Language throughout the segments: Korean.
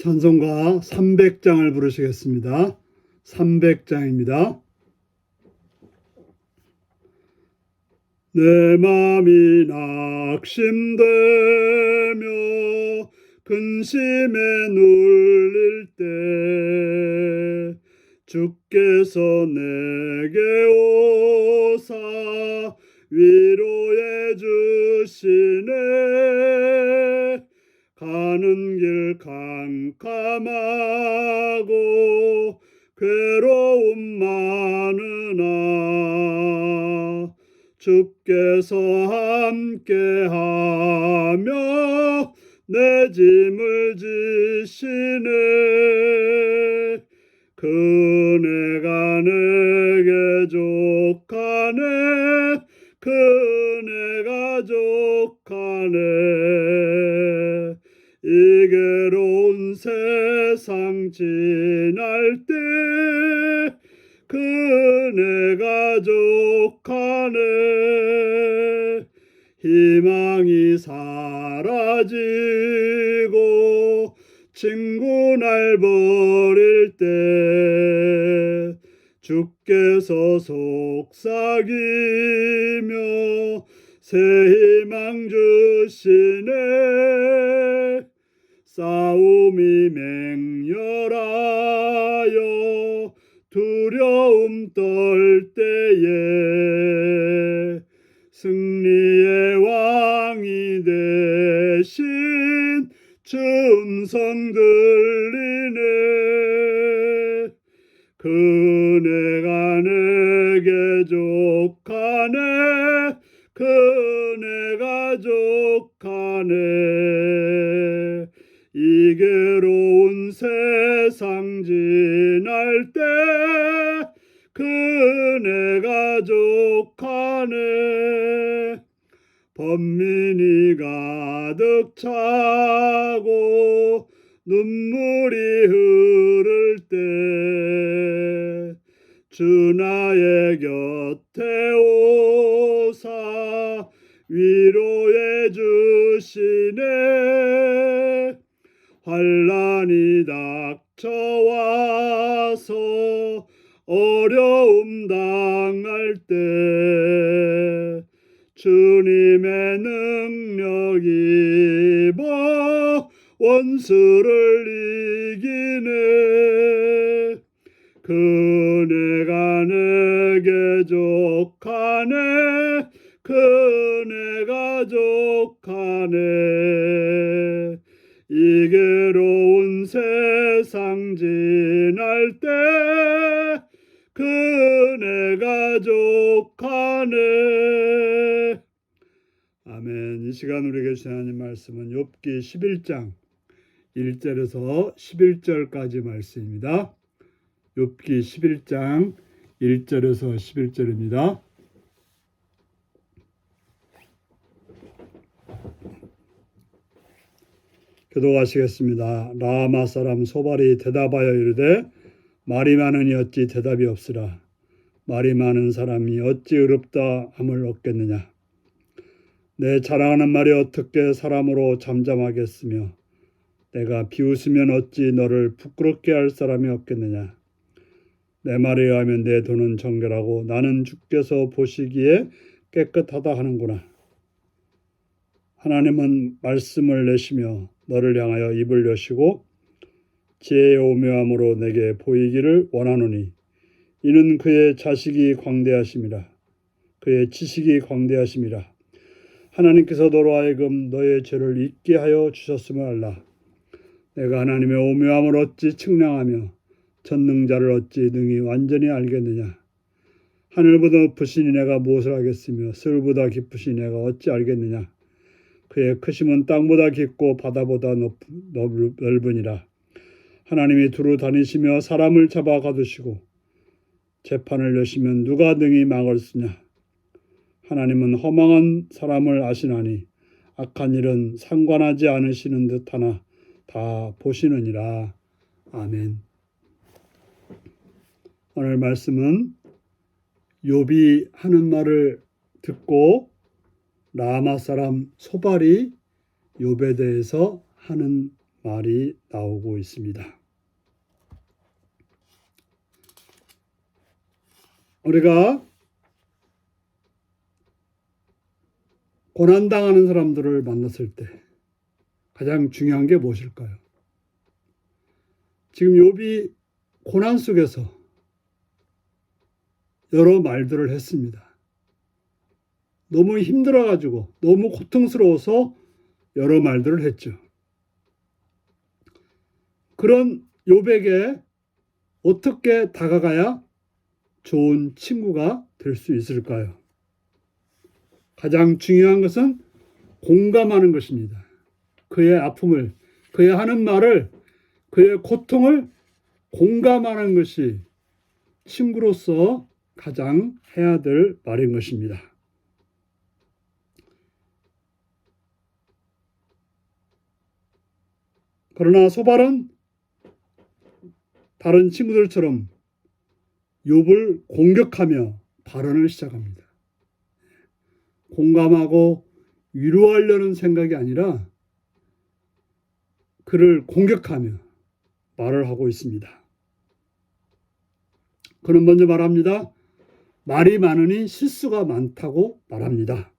찬송가 300장을 부르시겠습니다. 300장입니다. 내 맘이 낙심되며 근심에 눌릴 때 주께서 내게 오사 위로해 주시네. 가는 길 캄캄하고 괴로움 많으나 주께서 함께하며 내 짐을 지시네. 그네가 내게 족하네. 그네가 족하네. 이 괴로운 세상 지날 때 그네가 족하네. 희망이 사라지고 친구 날 버릴 때 주께서 속삭이며 새 희망 주시네. 싸움이 맹렬하여 두려움 떨 때에 승리의 왕이 되신 주 음성 들리네. 그네가 내게 족하네. 그네가 족하네. 이 괴로운 세상 지날 때 그네가 족하네. 번민이 가득 차고 눈물이 흐를 때 주 나의 곁에 오사 위로해 주시네. 환난이 닥쳐와서 어려움 당할 때 주님의 능력 입어 원수를 이기네. 그네가 내게 족하네. 그네가 족하네. 이 괴로운 세상 지날 때 그네가 족하네. 아멘. 이 시간 우리에게 주신 하나님 말씀은 욥기 11장 1절에서 11절까지 말씀입니다. 욥기 11장 1절에서 11절입니다. 기도하시겠습니다. 라마 사람 소발이 대답하여 이르되 말이 많으니 어찌 대답이 없으라. 말이 많은 사람이 어찌 의롭다 함을 얻겠느냐. 내 자랑하는 말이 어떻게 사람으로 잠잠하겠으며 내가 비웃으면 어찌 너를 부끄럽게 할 사람이 없겠느냐. 내 말에 의하면 내 돈은 정결하고 나는 주께서 보시기에 깨끗하다 하는구나. 하나님은 말씀을 내시며 너를 향하여 입을 여시고 지혜의 오묘함으로 내게 보이기를 원하노니 이는 그의 자식이 광대하심이라. 그의 지식이 광대하심이라. 하나님께서 너로 하여금 너의 죄를 잊게 하여 주셨음을 알라. 내가 하나님의 오묘함을 어찌 측량하며 전능자를 어찌 능히 완전히 알겠느냐. 하늘보다 높으시니 내가 무엇을 하겠으며 스울보다 깊으시니 내가 어찌 알겠느냐. 그의 크심은 땅보다 깊고 바다보다 넓으니라. 하나님이 두루 다니시며 사람을 잡아 가두시고 재판을 여시면 누가 능히 막을 쓰냐. 하나님은 허망한 사람을 아시나니 악한 일은 상관하지 않으시는 듯하나 다 보시느니라. 아멘. 오늘 말씀은 욥이 하는 말을 듣고 라마 사람 소발이 욥에 대해서 하는 말이 나오고 있습니다. 우리가 고난당하는 사람들을 만났을 때 가장 중요한 게 무엇일까요? 지금 욥이 고난 속에서 여러 말들을 했습니다. 너무 힘들어가지고 너무 고통스러워서 여러 말들을 했죠. 그런 욥에게 어떻게 다가가야 좋은 친구가 될 수 있을까요? 가장 중요한 것은 공감하는 것입니다. 그의 아픔을, 그의 하는 말을, 그의 고통을 공감하는 것이 친구로서 가장 해야 될 말인 것입니다. 그러나 소발은 다른 친구들처럼 욥을 공격하며 발언을 시작합니다. 공감하고 위로하려는 생각이 아니라 그를 공격하며 말을 하고 있습니다. 그는 먼저 말합니다. 말이 많으니 실수가 많다고 말합니다.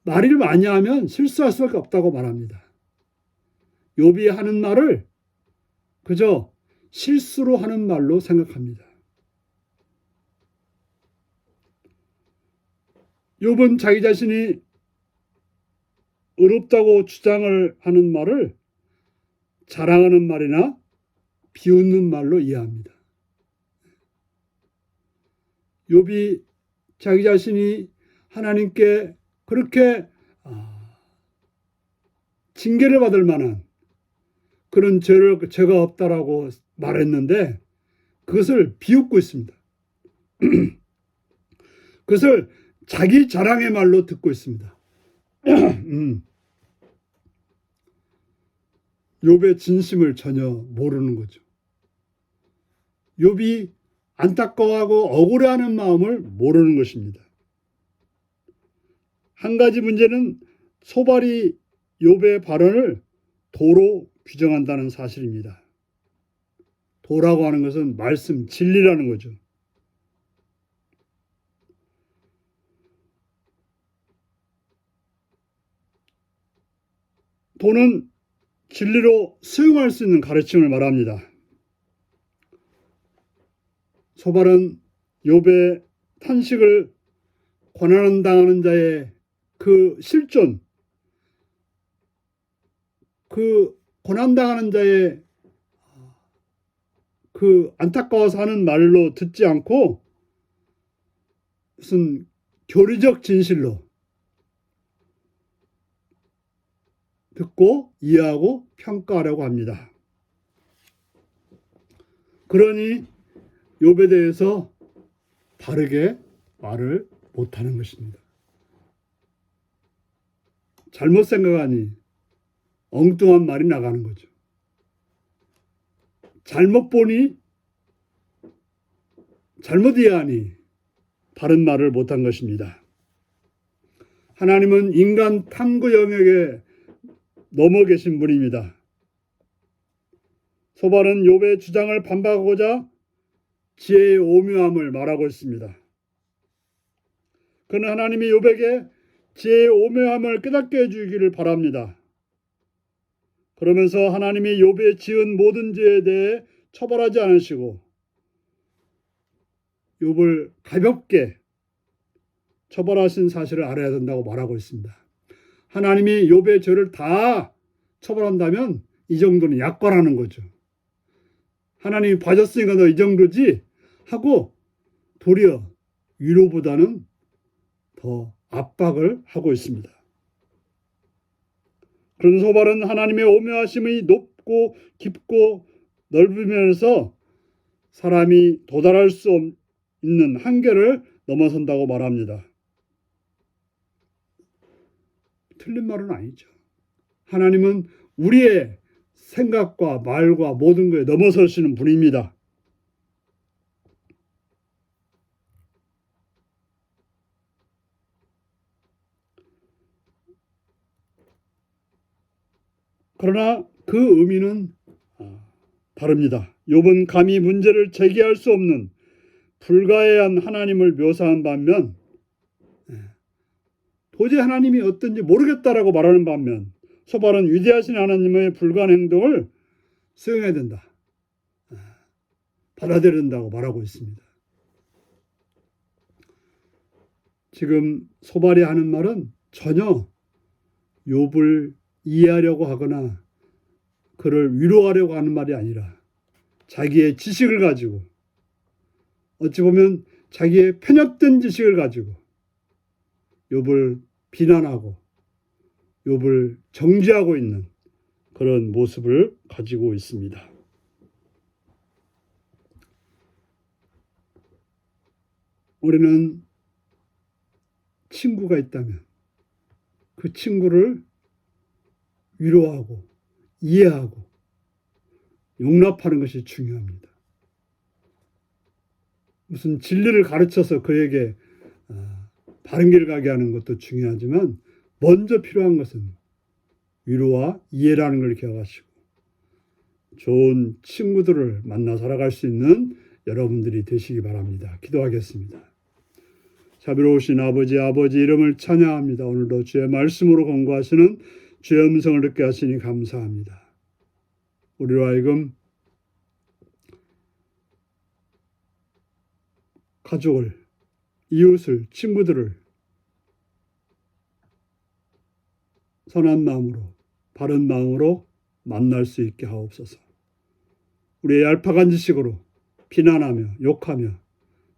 말을 많이 하면 실수할 수밖에 없다고 말합니다. 욥이 하는 말을 그저 실수로 하는 말로 생각합니다. 욥은 자기 자신이 의롭다고 주장을 하는 말을 자랑하는 말이나 비웃는 말로 이해합니다. 욥이 자기 자신이 하나님께 그렇게 징계를 받을 만한 그런 죄가 없다라고 말했는데 그것을 비웃고 있습니다. 그것을 자기 자랑의 말로 듣고 있습니다. 욥의 진심을 전혀 모르는 거죠. 욥이 안타까워하고 억울해하는 마음을 모르는 것입니다. 한 가지 문제는 소발이 욥의 발언을 도로 규정한다는 사실입니다. 도라고 하는 것은 말씀, 진리라는 거죠. 도는 진리로 수용할 수 있는 가르침을 말합니다. 소발은 욥의 탄식을 고난당하는 자의 그 실존, 그 고난당하는 자의 그 안타까워서 하는 말로 듣지 않고 무슨 교리적 진실로 듣고 이해하고 평가하려고 합니다. 그러니 욥에 대해서 바르게 말을 못하는 것입니다. 잘못 생각하니 엉뚱한 말이 나가는 거죠. 잘못 보니 잘못 이해하니 바른 말을 못한 것입니다. 하나님은 인간 탐구 영역에 넘어 계신 분입니다. 소발은 욥의 주장을 반박하고자 지혜의 오묘함을 말하고 있습니다. 그는 하나님이 욥에게 지혜의 오묘함을 깨닫게 해주기를 바랍니다. 그러면서 하나님이 욥의 지은 모든 죄에 대해 처벌하지 않으시고 욥을 가볍게 처벌하신 사실을 알아야 된다고 말하고 있습니다. 하나님이 욥의 죄를 다 처벌한다면 이 정도는 약관하는 거죠. 하나님이 봐줬으니까 너 이 정도지 하고 도리어 위로보다는 더 압박을 하고 있습니다. 그런 소발은 하나님의 오묘하심이 높고 깊고 넓으면서 사람이 도달할 수 있는 한계를 넘어선다고 말합니다. 틀린 말은 아니죠. 하나님은 우리의 생각과 말과 모든 것에 넘어서시는 분입니다. 그러나 그 의미는 다릅니다. 욥은 감히 문제를 제기할 수 없는 불가해한 하나님을 묘사한 반면 도저히 하나님이 어떤지 모르겠다라고 말하는 반면 소발은 위대하신 하나님의 불가한 행동을 수용해야 된다. 받아들여야 된다고 말하고 있습니다. 지금 소발이 하는 말은 전혀 욥을 이해하려고 하거나 그를 위로하려고 하는 말이 아니라 자기의 지식을 가지고 어찌 보면 자기의 편협된 지식을 가지고 욥을 비난하고 욥을 정죄하고 있는 그런 모습을 가지고 있습니다. 우리는 친구가 있다면 그 친구를 위로하고 이해하고 용납하는 것이 중요합니다. 무슨 진리를 가르쳐서 그에게 바른 길 가게 하는 것도 중요하지만 먼저 필요한 것은 위로와 이해라는 걸 기억하시고 좋은 친구들을 만나 살아갈 수 있는 여러분들이 되시기 바랍니다. 기도하겠습니다. 자비로우신 아버지 이름을 찬양합니다. 오늘도 주의 말씀으로 권고하시는 주의 음성을 듣게 하시니 감사합니다. 우리로 하여금 가족을, 이웃을, 친구들을 선한 마음으로, 바른 마음으로 만날 수 있게 하옵소서. 우리의 얄팍한 지식으로 비난하며 욕하며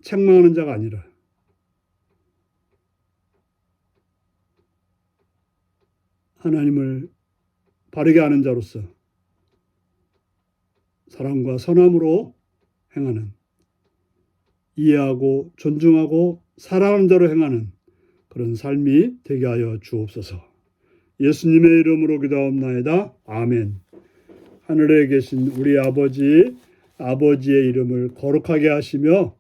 책망하는 자가 아니라 하나님을 바르게 아는 자로서 사랑과 선함으로 행하는, 이해하고 존중하고 사랑하는 자로 행하는 그런 삶이 되게 하여 주옵소서. 예수님의 이름으로 기도하옵나이다. 아멘. 하늘에 계신 우리 아버지의 이름을 거룩하게 하시며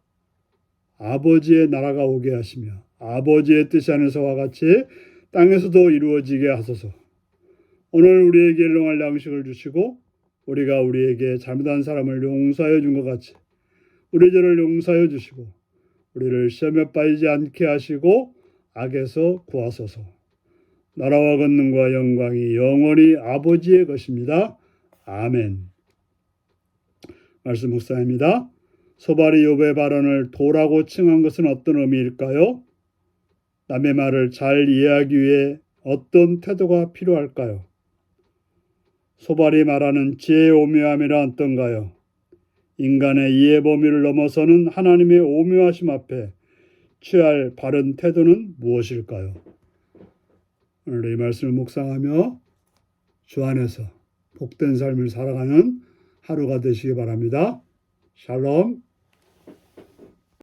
아버지의 나라가 오게 하시며 아버지의 뜻이 하늘에서와 같이 땅에서도 이루어지게 하소서. 오늘 우리에게 일용할 양식을 주시고 우리가 우리에게 잘못한 사람을 용서하여 준 것 같이 우리 죄를 용서하여 주시고 우리를 시험에 빠지지 않게 하시고 악에서 구하소서. 나라와 권능과 영광이 영원히 아버지의 것입니다. 아멘. 말씀 묵상입니다. 소발이 욥의 발언을 도라고 칭한 것은 어떤 의미일까요? 남의 말을 잘 이해하기 위해 어떤 태도가 필요할까요? 소발이 말하는 지혜의 오묘함이란 어떤가요? 인간의 이해 범위를 넘어서는 하나님의 오묘하심 앞에 취할 바른 태도는 무엇일까요? 오늘 이 말씀을 묵상하며 주 안에서 복된 삶을 살아가는 하루가 되시기 바랍니다. 샬롬.